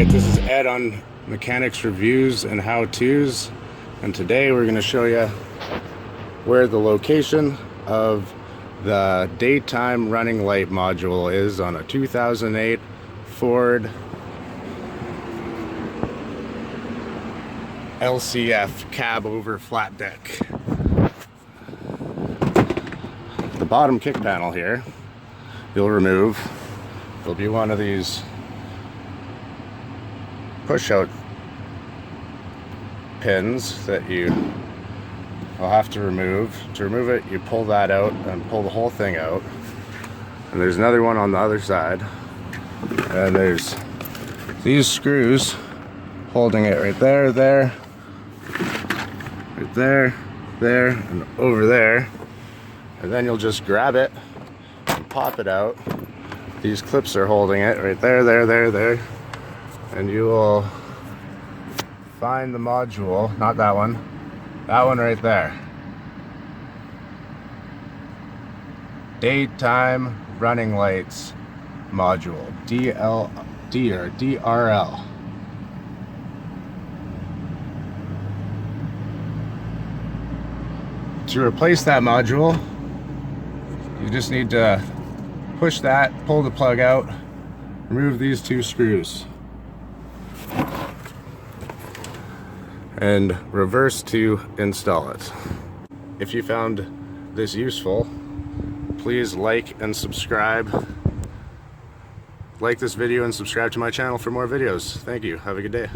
Alright, this is Ed on Mechanics Reviews and How-Tos, and today we're going to show you where the location of the daytime running light module is on a 2008 Ford L.C.F cab over flat deck. The bottom kick panel here, you'll remove. There'll be one of these push-out pins that you will have to remove. To remove it, you pull that out and pull the whole thing out. And there's another one on the other side. And there's these screws holding it right there, right there, there, and over there. And then you'll just grab it and pop it out. These clips are holding it right there, there. And you will find the module, not that one right there. Daytime running lights module, d.r.l. To replace that module, you just need to push that, pull the plug out, remove these two screws, and reverse to install it. If you found this useful, please like and subscribe. Like this video and subscribe to my channel for more videos. Thank you. Have a good day.